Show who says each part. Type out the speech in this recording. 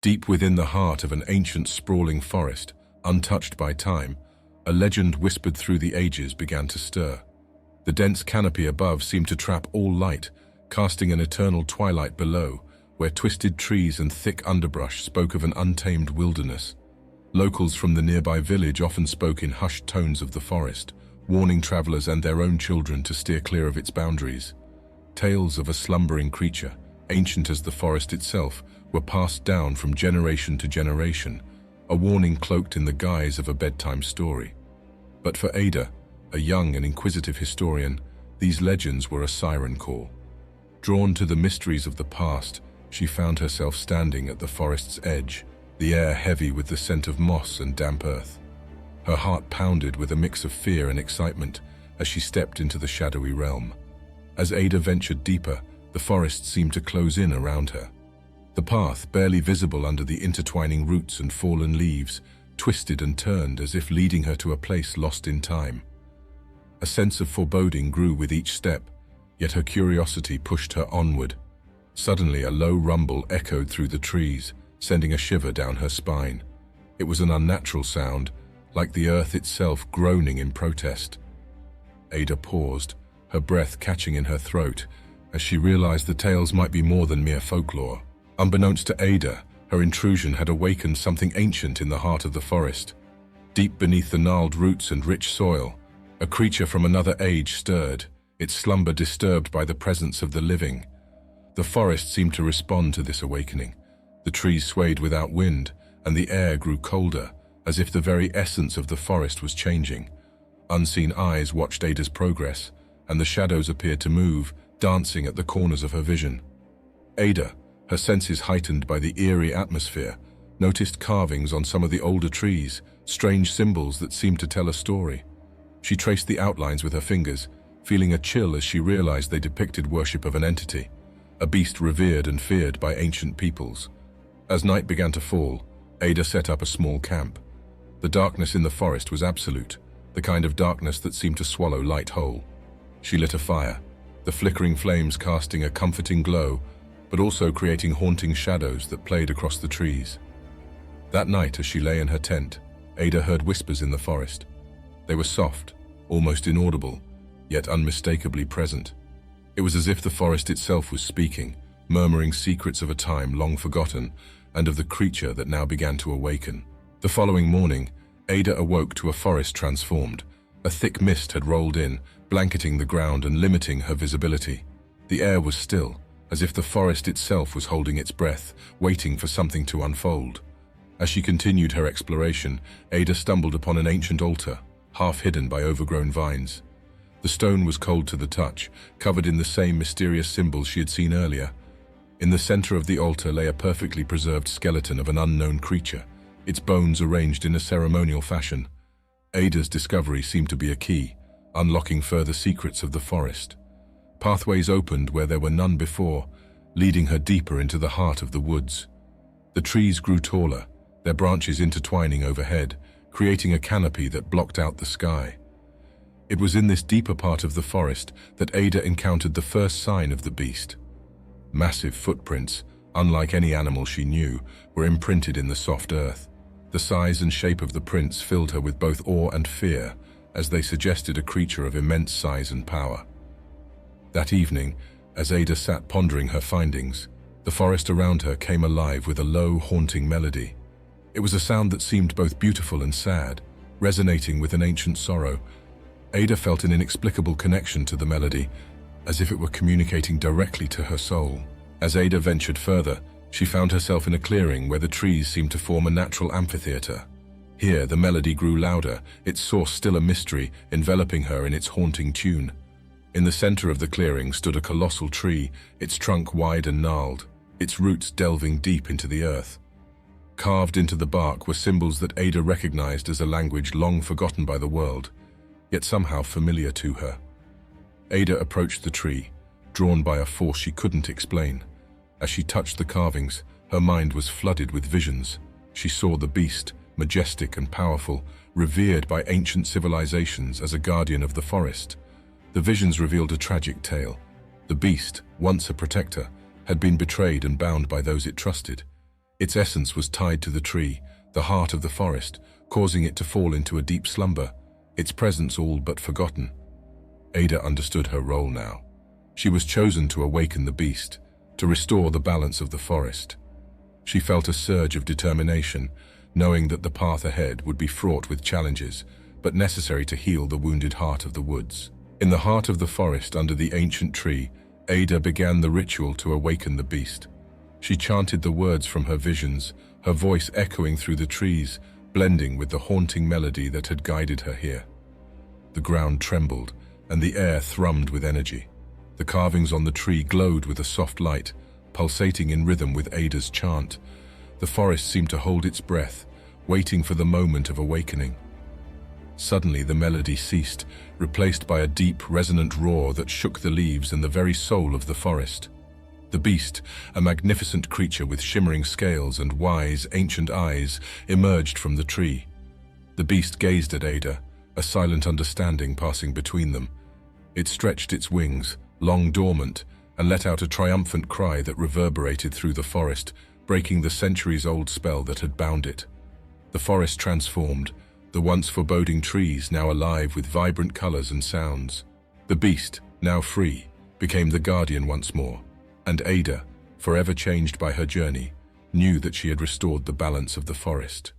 Speaker 1: Deep within the heart of an ancient sprawling forest, untouched by time, a legend whispered through the ages began to stir. The dense canopy above seemed to trap all light, casting an eternal twilight below, where twisted trees and thick underbrush spoke of an untamed wilderness. Locals from the nearby village often spoke in hushed tones of the forest, warning travelers and their own children to steer clear of its boundaries. Tales of a slumbering creature, ancient as the forest itself, were passed down from generation to generation, a warning cloaked in the guise of a bedtime story. But for Ada, a young and inquisitive historian, these legends were a siren call. Drawn to the mysteries of the past, she found herself standing at the forest's edge, the air heavy with the scent of moss and damp earth. Her heart pounded with a mix of fear and excitement as she stepped into the shadowy realm. As Ada ventured deeper, the forest seemed to close in around her. The path, barely visible under the intertwining roots and fallen leaves, twisted and turned as if leading her to a place lost in time. A sense of foreboding grew with each step, yet her curiosity pushed her onward. Suddenly, a low rumble echoed through the trees, sending a shiver down her spine. It was an unnatural sound, like the earth itself groaning in protest. Ada paused, her breath catching in her throat, as she realized the tales might be more than mere folklore. Unbeknownst to Ada, her intrusion had awakened something ancient in the heart of the forest. Deep beneath the gnarled roots and rich soil, a creature from another age stirred, its slumber disturbed by the presence of the living. The forest seemed to respond to this awakening. The trees swayed without wind, and the air grew colder, as if the very essence of the forest was changing. Unseen eyes watched Ada's progress, and the shadows appeared to move, dancing at the corners of her vision. Ada, her senses heightened by the eerie atmosphere, noticed carvings on some of the older trees, strange symbols that seemed to tell a story. She traced the outlines with her fingers, feeling a chill as she realized they depicted worship of an entity, a beast revered and feared by ancient peoples. As night began to fall, Ada set up a small camp. The darkness in the forest was absolute, the kind of darkness that seemed to swallow light whole. She lit a fire, the flickering flames casting a comforting glow, but also creating haunting shadows that played across the trees. That night, as she lay in her tent, Ada heard whispers in the forest. They were soft, almost inaudible, yet unmistakably present. It was as if the forest itself was speaking, murmuring secrets of a time long forgotten and of the creature that now began to awaken. The following morning, Ada awoke to a forest transformed. A thick mist had rolled in, blanketing the ground and limiting her visibility. The air was still, as if the forest itself was holding its breath, waiting for something to unfold. As she continued her exploration, Ada stumbled upon an ancient altar, half hidden by overgrown vines. The stone was cold to the touch, covered in the same mysterious symbols she had seen earlier. In the center of the altar lay a perfectly preserved skeleton of an unknown creature, its bones arranged in a ceremonial fashion. Ada's discovery seemed to be a key, unlocking further secrets of the forest. Pathways opened where there were none before, leading her deeper into the heart of the woods. The trees grew taller, their branches intertwining overhead, creating a canopy that blocked out the sky. It was in this deeper part of the forest that Ada encountered the first sign of the beast. Massive footprints, unlike any animal she knew, were imprinted in the soft earth. The size and shape of the prints filled her with both awe and fear, as they suggested a creature of immense size and power. That evening, as Ada sat pondering her findings, the forest around her came alive with a low, haunting melody. It was a sound that seemed both beautiful and sad, resonating with an ancient sorrow. Ada felt an inexplicable connection to the melody, as if it were communicating directly to her soul. As Ada ventured further, she found herself in a clearing where the trees seemed to form a natural amphitheater. Here, the melody grew louder, its source still a mystery, enveloping her in its haunting tune. In the center of the clearing stood a colossal tree, its trunk wide and gnarled, its roots delving deep into the earth. Carved into the bark were symbols that Ada recognized as a language long forgotten by the world, yet somehow familiar to her. Ada approached the tree, drawn by a force she couldn't explain. As she touched the carvings, her mind was flooded with visions. She saw the beast, majestic and powerful, revered by ancient civilizations as a guardian of the forest. The visions revealed a tragic tale. The beast, once a protector, had been betrayed and bound by those it trusted. Its essence was tied to the tree, the heart of the forest, causing it to fall into a deep slumber, its presence all but forgotten. Ada understood her role now. She was chosen to awaken the beast, to restore the balance of the forest. She felt a surge of determination, knowing that the path ahead would be fraught with challenges, but necessary to heal the wounded heart of the woods. In the heart of the forest under the ancient tree, Ada began the ritual to awaken the beast. She chanted the words from her visions, her voice echoing through the trees, blending with the haunting melody that had guided her here. The ground trembled, and the air thrummed with energy. The carvings on the tree glowed with a soft light, pulsating in rhythm with Ada's chant. The forest seemed to hold its breath, waiting for the moment of awakening. Suddenly the melody ceased, replaced by a deep, resonant roar that shook the leaves and the very soul of the forest. The beast, a magnificent creature with shimmering scales and wise, ancient eyes, emerged from the tree. The beast gazed at Ada, a silent understanding passing between them. It stretched its wings, long dormant, and let out a triumphant cry that reverberated through the forest, breaking the centuries-old spell that had bound it. The forest transformed, the once foreboding trees now alive with vibrant colors and sounds. The beast, now free, became the guardian once more, and Ada, forever changed by her journey, knew that she had restored the balance of the forest.